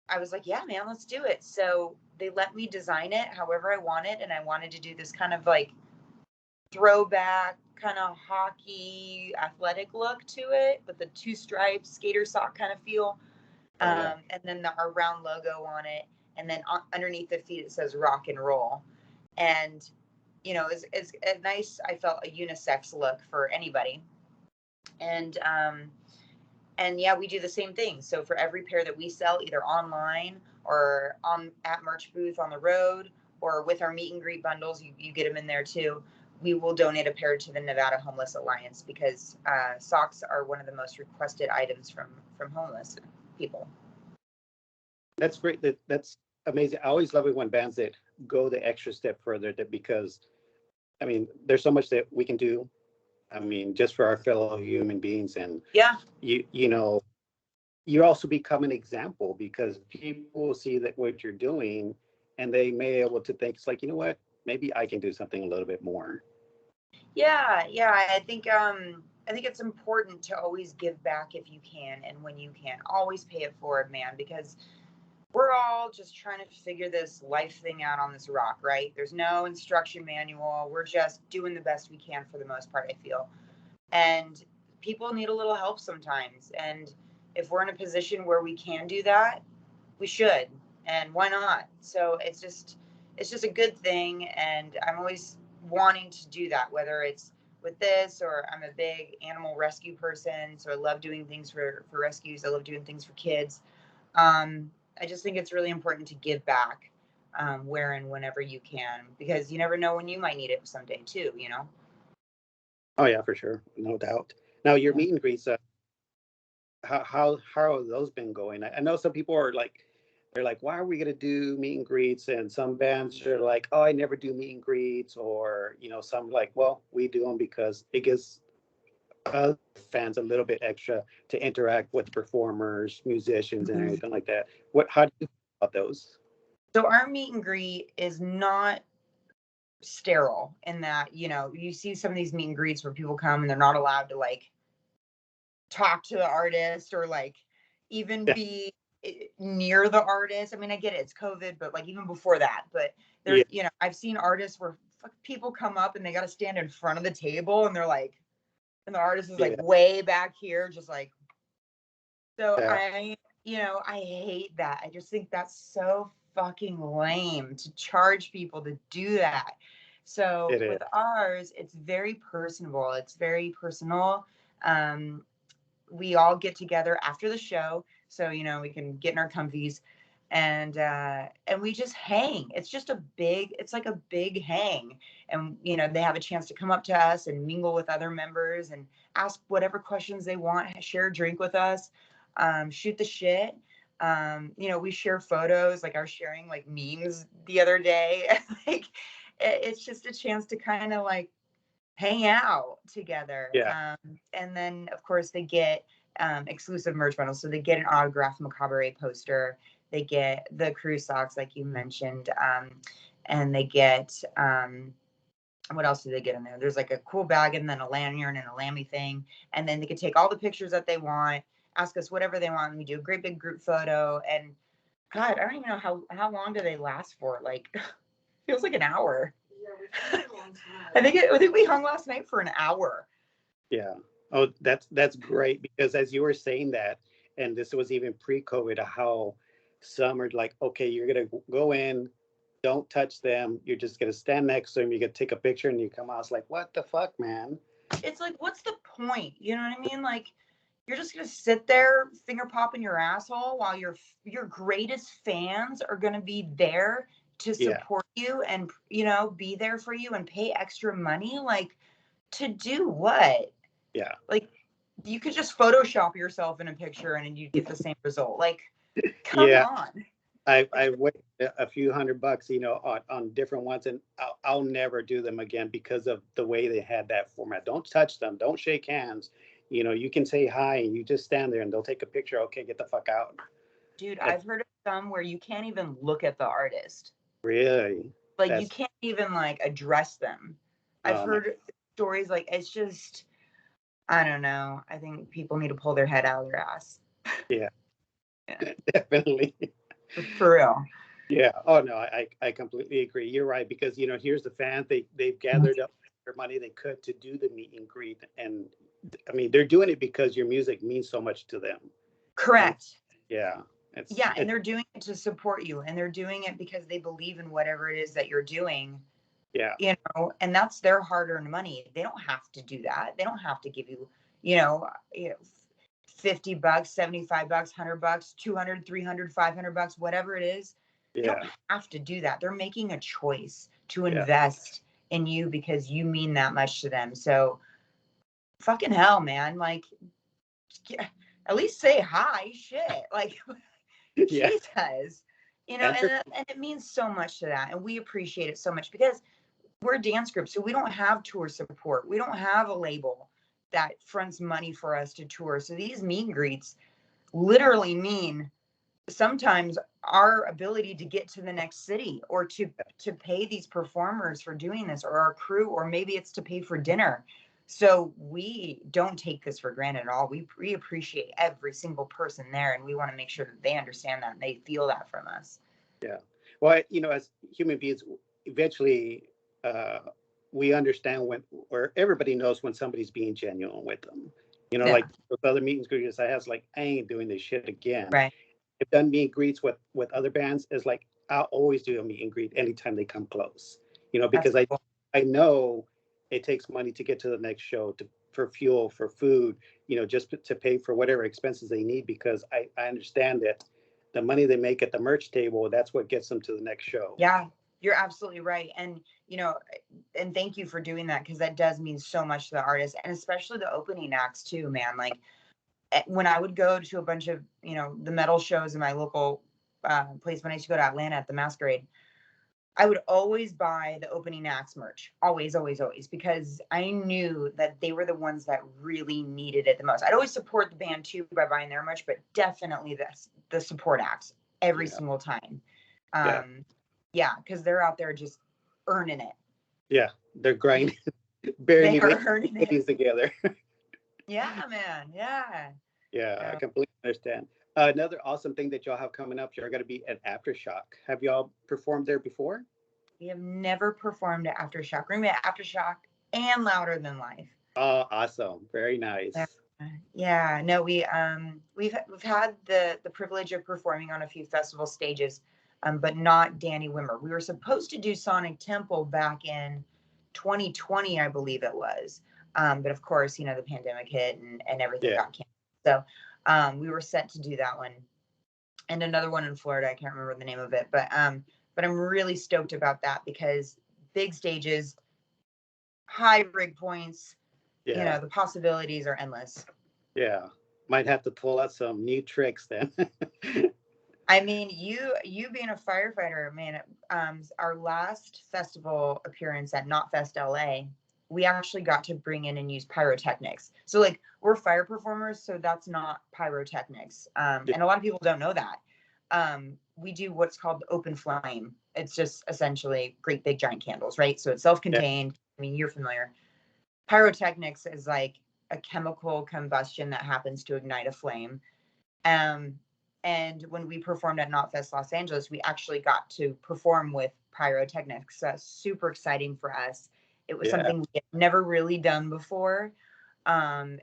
Speaker 2: I was like, yeah, man, let's do it. So they let me design it however I wanted. And I wanted to do this kind of like throwback, kind of hockey, athletic look to it with the two stripes, skater sock kind of feel.
Speaker 1: Oh yeah.
Speaker 2: And then our round logo on it. And then underneath the feet, it says rock and roll. And, it's a nice, I felt, a unisex look for anybody. And, and yeah, we do the same thing. So for every pair that we sell, either online or at merch booth on the road, or with our meet and greet bundles, you get them in there too. We will donate a pair to the Nevada Homeless Alliance, because socks are one of the most requested items from homeless people.
Speaker 1: That's great. That's amazing. I always love it when bands that go the extra step further, because I mean, there's so much that we can do. I mean, just for our fellow human beings, and
Speaker 2: Yeah.
Speaker 1: You also become an example, because people see that what you're doing, and they may be able to think, it's like, you know what, maybe I can do something a little bit more.
Speaker 2: Yeah. I think it's important to always give back if you can, and when you can, always pay it forward, man, because we're all just trying to figure this life thing out on this rock, right? There's no instruction manual. We're just doing the best we can for the most part, I feel. And people need a little help sometimes. And if we're in a position where we can do that, we should. And why not? So it's just a good thing. And I'm always wanting to do that, whether it's with this, or I'm a big animal rescue person. So I love doing things for rescues. I love doing things for kids. I just think it's really important to give back, where and whenever you can, because you never know when you might need it someday too.
Speaker 1: Oh yeah, for sure, no doubt. Now your
Speaker 2: Yeah.
Speaker 1: meet and greets, how have those been going? I know some people are like, they're like, why are we gonna do meet and greets? And some bands are like, oh, I never do meet and greets, or some like, well, we do them because it gives fans a little bit extra to interact with performers, musicians, and
Speaker 2: Mhm.
Speaker 1: everything like that. How do you feel about those?
Speaker 2: So our meet and greet is not sterile in that, you see some of these meet and greets where people come and they're not allowed to like talk to the artist, or like even
Speaker 1: Yeah,
Speaker 2: be near the artist. I mean, I get it, it's COVID, but like even before that, but there's,
Speaker 1: yeah,
Speaker 2: I've seen artists where people come up and they got to stand in front of the table, and they're like, and the artist is like
Speaker 1: yeah,
Speaker 2: way back here, just like, so
Speaker 1: yeah.
Speaker 2: I hate that. I just think that's so fucking lame to charge people to do that. So
Speaker 1: It is.
Speaker 2: with ours, it's very personable. It's very personal. Um, we all get together after the show, so we can get in our comfies, and we just hang. It's like a big hang, and they have a chance to come up to us and mingle with other members and ask whatever questions they want, share a drink with us, shoot the shit. We share photos. Like I was sharing like memes the other day. Like it's just a chance to kind of like hang out together.
Speaker 1: Yeah.
Speaker 2: And then, of course, they get exclusive merch bundles. So they get an autographed Macabaret poster. They get the crew socks, like you mentioned. And they get, what else do they get in there? There's like a cool bag, and then a lanyard and a lammy thing. And then they can take all the pictures that they want, ask us whatever they want. And we do a great big group photo. And God, I don't even know how long do they last for? Like, feels like an hour. I think we hung last night for an hour.
Speaker 1: Yeah. Oh, that's great, because as you were saying that, and this was even pre-COVID, how some are like, okay, you're gonna go in, don't touch them. You're just gonna stand next to them. You get take a picture, and you come out. It's like, what the fuck, man?
Speaker 2: It's like, what's the point? You know what I mean? Like, you're just gonna sit there finger popping your asshole while your greatest fans are gonna be there to
Speaker 1: Yeah,
Speaker 2: support you, and be there for you and pay extra money. Like, to do what?
Speaker 1: yeah,
Speaker 2: Like, you could just Photoshop yourself in a picture and you'd get the same result. Like, come
Speaker 1: yeah.
Speaker 2: on.
Speaker 1: I wait a few $100, on different ones, and I'll never do them again because of the way they had that format. Don't touch them. Don't shake hands. You can say hi, and you just stand there, and they'll take a picture. Okay, get the fuck out.
Speaker 2: Dude,
Speaker 1: That's
Speaker 2: I've heard of some where you can't even look at the artist.
Speaker 1: really
Speaker 2: Like, you
Speaker 1: that's
Speaker 2: can't even like address them. I've
Speaker 1: oh my
Speaker 2: heard stories like, it's just, I don't know. I think people need to pull their head out of their ass.
Speaker 1: yeah,
Speaker 2: Yeah.
Speaker 1: definitely.
Speaker 2: For real.
Speaker 1: Yeah. Oh no, I completely agree. You're right, because here's the fans. They've gathered up their money they could to do the meet and greet, and I mean they're doing it because your music means so much to them. And
Speaker 2: Correct.
Speaker 1: yeah, it's
Speaker 2: Yeah, and they're doing it to support you, and they're doing it because they believe in whatever it is that you're doing,
Speaker 1: yeah,
Speaker 2: and that's their hard-earned money. They don't have to do that. They don't have to give you, you know, you know, $50, $75, $100, 200, 300, $500, whatever it is. They don't
Speaker 1: yeah,
Speaker 2: have to do that. They're making a choice to
Speaker 1: yeah,
Speaker 2: invest in you because you mean that much to them. So fucking hell, man. Like, at least say hi. Shit. Like,
Speaker 1: yeah.
Speaker 2: Jesus.
Speaker 1: And for
Speaker 2: And it means so much to that. And we appreciate it so much because we're a dance group. So we don't have tour support. We don't have a label that fronts money for us to tour. So these meet and greets literally mean sometimes our ability to get to the next city, or to pay these performers for doing this, or our crew, or maybe it's to pay for dinner. So we don't take this for granted at all. We appreciate every single person there, and we want to make sure that they understand that and they feel that from us.
Speaker 1: Yeah. Well, as human beings, eventually, uh, we understand when, or everybody knows when somebody's being genuine with them.
Speaker 2: Yeah.
Speaker 1: Like with other meet and greets I have, like, I ain't doing this shit again.
Speaker 2: Right.
Speaker 1: I've done meet and greets with other bands. Is like, I'll always do a meet and greet anytime they come close.
Speaker 2: That's
Speaker 1: Because I
Speaker 2: cool.
Speaker 1: I know it takes money to get to the next show, for fuel, for food, just to pay for whatever expenses they need, because I understand that the money they make at the merch table, that's what gets them to the next show.
Speaker 2: Yeah, you're absolutely right. And, and thank you for doing that, because that does mean so much to the artist, and especially the opening acts too, man. Like, when I would go to a bunch of, the metal shows in my local place, when I used to go to Atlanta at the Masquerade, I would always buy the opening acts merch. Always, always, always, because I knew that they were the ones that really needed it the most. I'd always support the band too by buying their merch, but definitely the support acts every
Speaker 1: Yeah.
Speaker 2: single time.
Speaker 1: Yeah.
Speaker 2: Yeah, because they're out there just earning it.
Speaker 1: Yeah. They're grinding,
Speaker 2: They
Speaker 1: barely
Speaker 2: are earning it.
Speaker 1: things together.
Speaker 2: Yeah, man. Yeah.
Speaker 1: Yeah, I
Speaker 2: So
Speaker 1: completely understand. Another awesome thing that y'all have coming up, you're going to be at Aftershock. Have y'all performed there before?
Speaker 2: we have never performed at Aftershock. We're gonna be at Aftershock and Louder Than Life.
Speaker 1: Oh, awesome. Very
Speaker 2: Yeah.
Speaker 1: nice.
Speaker 2: Yeah, no, we've had the privilege of performing on a few festival stages, but not Danny Wimmer. We were supposed to do Sonic Temple back in 2020, I believe it was, but of course, the pandemic hit, and everything
Speaker 1: Yeah.
Speaker 2: got canceled. So we were set to do that one, and another one in Florida. I can't remember the name of it, but I'm really stoked about that because big stages, high rig points,
Speaker 1: Yeah.
Speaker 2: the possibilities are endless.
Speaker 1: Yeah. Might have to pull out some new tricks then.
Speaker 2: I mean, you being a firefighter, man, our last festival appearance at Knotfest LA, we actually got to bring in and use pyrotechnics. So like, we're fire performers, so that's not pyrotechnics.
Speaker 1: Yeah.
Speaker 2: And a lot of people don't know that. We do what's called open flame. It's just essentially great big giant candles, right? So it's
Speaker 1: Yeah.
Speaker 2: self-contained. I mean, you're familiar. Pyrotechnics is like a chemical combustion that happens to ignite a flame. Um, and when we performed at Knotfest Los Angeles, we actually got to perform with pyrotechnics. So that's super exciting for us. It was
Speaker 1: Yeah.
Speaker 2: something we had never really done before. And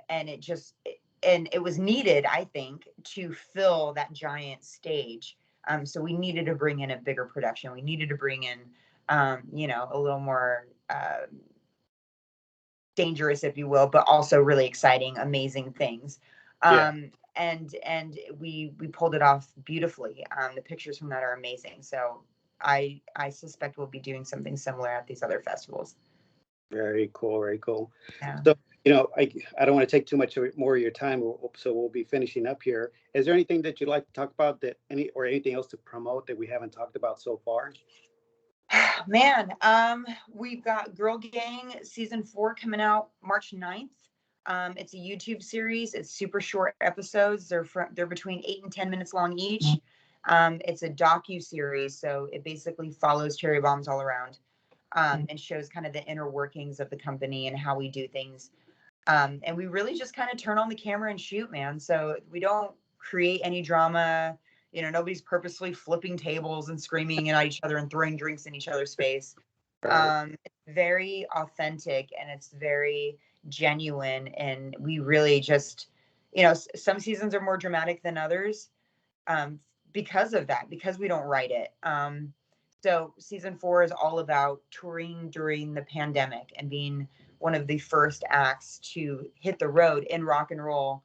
Speaker 2: and it was needed, I think, to fill that giant stage. So we needed to bring in a bigger production. We needed to bring in, a little more dangerous, if you will, but also really exciting, amazing things.
Speaker 1: Yeah.
Speaker 2: And we pulled it off beautifully. The pictures from that are amazing. So I suspect we'll be doing something similar at these other festivals.
Speaker 1: Very cool. Very cool.
Speaker 2: Yeah.
Speaker 1: So, I don't want to take too much more of your time, so we'll be finishing up here. Is there anything that you'd like to talk about, or anything else to promote that we haven't talked about so far?
Speaker 2: Man, we've got Girl Gang season 4 coming out March 9th. It's a YouTube series. It's super short episodes. They're between 8 and 10 minutes long each. It's a docu-series, so it basically follows Cherry Bombs all around, and shows kind of the inner workings of the company and how we do things. And we really just kind of turn on the camera and shoot, man. So we don't create any drama. Nobody's purposely flipping tables and screaming at each other and throwing drinks in each other's face.
Speaker 1: Right.
Speaker 2: It's very authentic and it's very genuine. And we really just, some seasons are more dramatic than others, um, because of that, because we don't write it. So season 4 is all about touring during the pandemic and being one of the first acts to hit the road in rock and roll,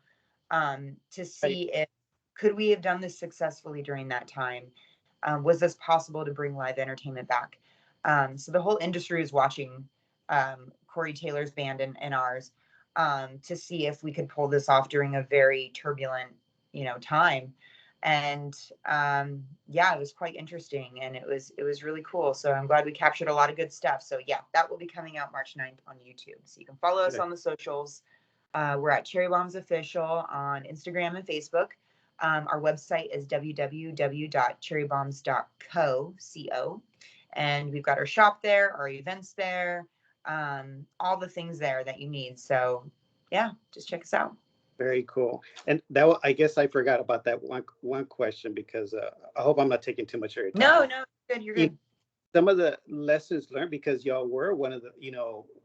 Speaker 2: to
Speaker 1: Right.
Speaker 2: see if could we have done this successfully during that time. Was this possible to bring live entertainment back? So the whole industry is watching Corey Taylor's band and ours, to see if we could pull this off during a very turbulent, time. And yeah, it was quite interesting and it was really cool. So I'm glad we captured a lot of good stuff. So yeah, that will be coming out March 9th on YouTube. So you can follow us
Speaker 1: Okay.
Speaker 2: on the socials. We're at Cherry Bombs Official on Instagram and Facebook. Our website is www.cherrybombs.co, and we've got our shop there, our events there, all the things there that you need. So yeah, just check us out.
Speaker 1: Very cool. And I guess I forgot about that one question because I hope I'm not taking too much of your time.
Speaker 2: No, no, good. You're
Speaker 1: E-
Speaker 2: good.
Speaker 1: Some of the lessons learned, because y'all were one of the,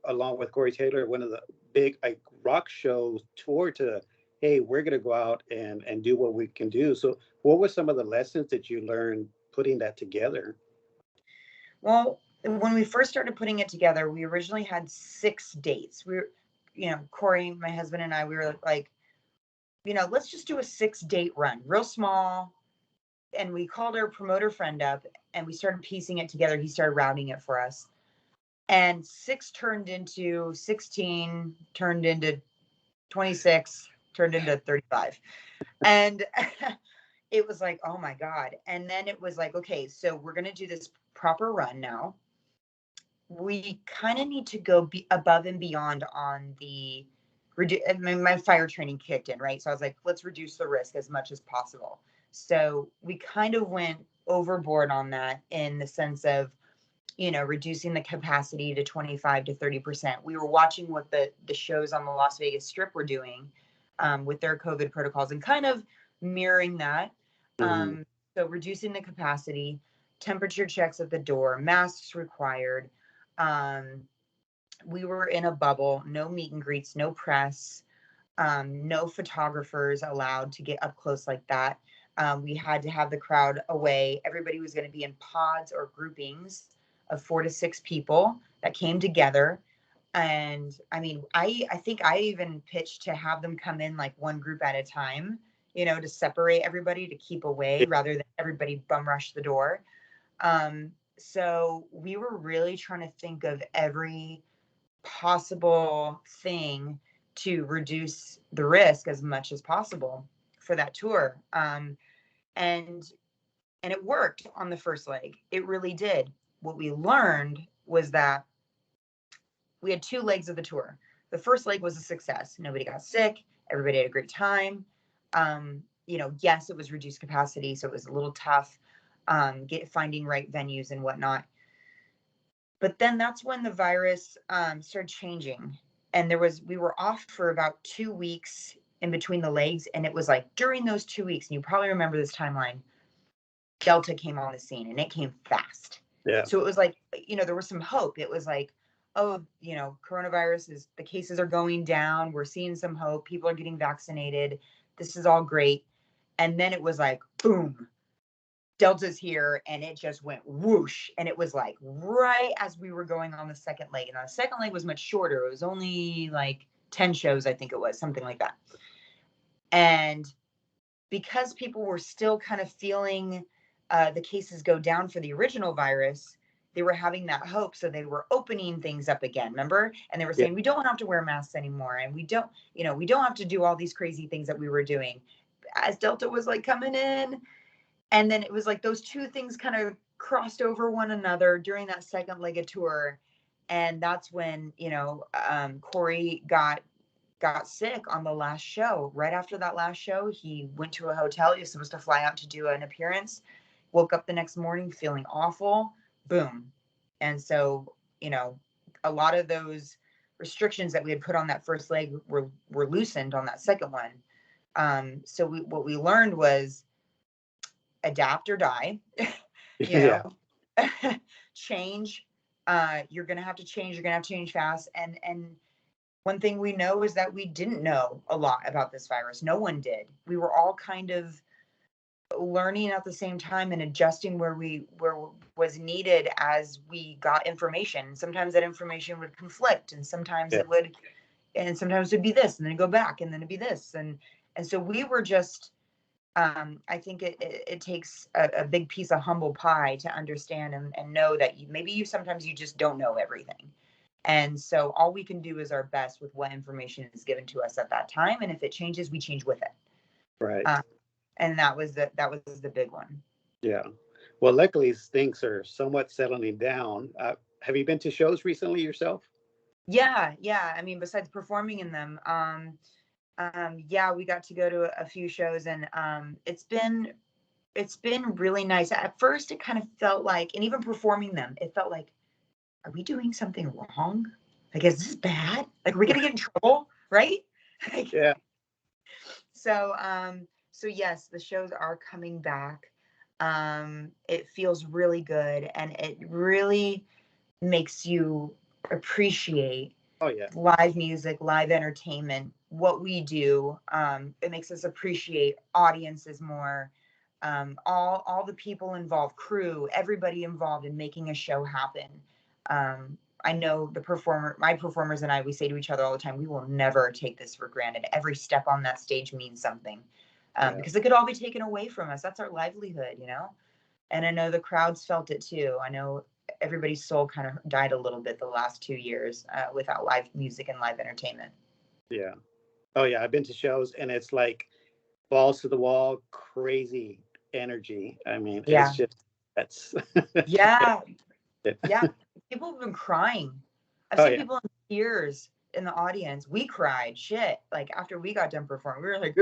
Speaker 1: along with Corey Taylor, one of the big like rock shows tour to, hey, we're gonna go out and do what we can do. So what were some of the lessons that you learned putting that together?
Speaker 2: Well, when we first started putting it together, we originally had 6 dates. We were, Corey, my husband, and I, we were like, let's just do a 6-date run, real small. And we called our promoter friend up and we started piecing it together. He started routing it for us. And 6 turned into 16, turned into 26, turned into 35. And it was like, oh my God. And then it was like, okay, so we're going to do this proper run now. We kind of need to go above and beyond on the my fire training kicked in, right? So I was like, let's reduce the risk as much as possible. So we kind of went overboard on that in the sense of, reducing the capacity to 25 to 30%. We were watching what the shows on the Las Vegas Strip were doing, with their COVID protocols and kind of mirroring that.
Speaker 1: Hmm.
Speaker 2: So reducing the capacity, temperature checks at the door, masks required. Um, we were in a bubble, no meet and greets, no press, no photographers allowed to get up close like that. We had to have the crowd away. Everybody was going to be in pods or groupings of 4 to 6 people that came together. And I mean, I think I even pitched to have them come in like one group at a time, to separate everybody to keep away rather than everybody bum rush the door. So we were really trying to think of every possible thing to reduce the risk as much as possible for that tour. And it worked on the first leg. It really did. What we learned was that we had 2 legs of the tour. The first leg was a success. Nobody got sick. Everybody had a great time. Yes, it was reduced capacity, so it was a little tough, finding right venues and whatnot. But then that's when the virus started changing, and we were off for about 2 weeks in between the legs, and it was like during those 2 weeks, and you probably remember this timeline, Delta came on the scene, and it came fast.
Speaker 1: Yeah.
Speaker 2: So it was like, there was some hope. It was like, oh, coronavirus is, the cases are going down. We're seeing some hope. People are getting vaccinated. This is all great. And then it was like, boom, Delta's here, and it just went whoosh. And it was like right as we were going on the second leg. And the second leg was much shorter. It was only like 10 shows, I think it was, something like that. And because people were still kind of feeling the cases go down for the original virus, they were having that hope. So they were opening things up again, remember? And they were
Speaker 1: Yeah.
Speaker 2: saying, we don't have to wear masks anymore. And we don't have to do all these crazy things that we were doing as Delta was like coming in. And then it was like those 2 things kind of crossed over one another during that second leg of tour. And that's when, Corey got sick on the last show. Right after that last show, he went to a hotel. He was supposed to fly out to do an appearance. Woke up the next morning feeling awful. Boom. And so, a lot of those restrictions that we had put on that first leg were loosened on that second one. So what we learned was adapt or die, you
Speaker 1: Yeah.
Speaker 2: know, change. You're going to have to change. You're going to have to change fast. And one thing we know is that we didn't know a lot about this virus. No one did. We were all kind of learning at the same time and adjusting where was needed as we got information. Sometimes that information would conflict, and sometimes
Speaker 1: Yeah.
Speaker 2: it would, and sometimes it'd be this, and then go back, and then it'd be this, and so we were just. I think it takes a big piece of humble pie to understand and know that maybe sometimes you just don't know everything. And so all we can do is our best with what information is given to us at that time. And if it changes, we change with it.
Speaker 1: Right.
Speaker 2: And that was the big one.
Speaker 1: Yeah. Well, luckily things are somewhat settling down. Have you been to shows recently yourself?
Speaker 2: Yeah. I mean, besides performing in them, yeah, we got to go to a few shows, and it's been really nice. At first, it kind of felt like, and even performing them, it felt like, are we doing something wrong? Like, is this bad? Like, are we gonna get in trouble, right? Like,
Speaker 1: Yeah.
Speaker 2: so, so yes, the shows are coming back. It feels really good, and it really makes you appreciate
Speaker 1: Oh, yeah.
Speaker 2: live music, live entertainment, what we do. It makes us appreciate audiences more. All the people involved, crew, everybody involved in making a show happen. I know my performers and I, we say to each other all the time, we will never take this for granted. Every step on that stage means something,
Speaker 1: Yeah.
Speaker 2: because it could all be taken away from us. That's our livelihood, you know? And I know the crowds felt it too. I know everybody's soul kind of died a little bit the last 2 years without live music and live entertainment.
Speaker 1: Yeah. Oh, yeah. I've been to shows and it's like balls to the wall, crazy energy. I mean, it's
Speaker 2: Yeah.
Speaker 1: just, that's,
Speaker 2: Yeah.
Speaker 1: yeah.
Speaker 2: Yeah. People have been crying. I've
Speaker 1: Oh,
Speaker 2: seen
Speaker 1: yeah.
Speaker 2: people in tears in the audience. We cried shit. Like after we got done performing, we were like,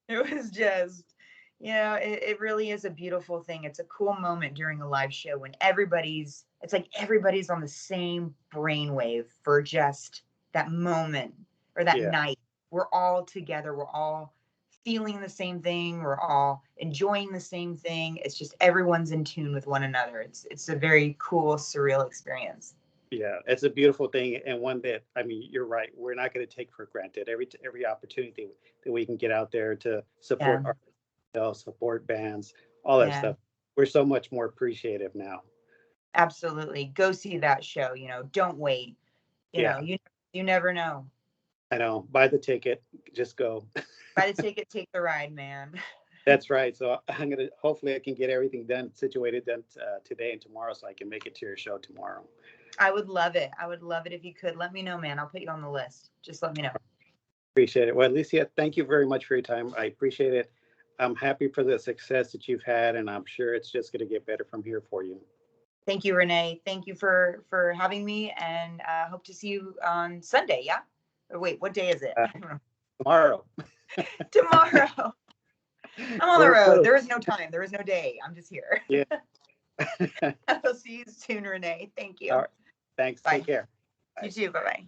Speaker 2: it was just, it really is a beautiful thing. It's a cool moment during a live show when it's like everybody's on the same brainwave for just that moment or that
Speaker 1: Yeah.
Speaker 2: night. We're all together. We're all feeling the same thing. We're all enjoying the same thing. It's just everyone's in tune with one another. It's a very cool, surreal experience.
Speaker 1: Yeah, it's a beautiful thing, and one that, I mean, you're right. We're not going to take for granted every opportunity that we can get out there to support
Speaker 2: Yeah.
Speaker 1: ourselves, support bands, all that
Speaker 2: Yeah.
Speaker 1: stuff. We're so much more appreciative now.
Speaker 2: Absolutely. Go see that show. Don't wait.
Speaker 1: Yeah,
Speaker 2: You never know.
Speaker 1: I know. Buy the ticket, just go.
Speaker 2: Buy the ticket, take the ride, man.
Speaker 1: That's right. So I'm gonna hopefully I can get everything done today and tomorrow, so I can make it to your show tomorrow.
Speaker 2: I would love it. I would love it if you could. Let me know, man. I'll put you on the list. Just let me know.
Speaker 1: Appreciate it. Well, Alicia, thank you very much for your time. I appreciate it. I'm happy for the success that you've had, and I'm sure it's just going to get better from here for you.
Speaker 2: Thank you, Renee. Thank you for having me, and hope to see you on Sunday. Yeah. Or wait, what day is it? I don't know.
Speaker 1: Tomorrow.
Speaker 2: Tomorrow. I'm on the
Speaker 1: We're
Speaker 2: road.
Speaker 1: close.
Speaker 2: There is no time. There is no day. I'm just here.
Speaker 1: Yeah.
Speaker 2: I'll see you soon, Renee. Thank you.
Speaker 1: All right. Thanks.
Speaker 2: Bye.
Speaker 1: Take care.
Speaker 2: You too. Bye bye.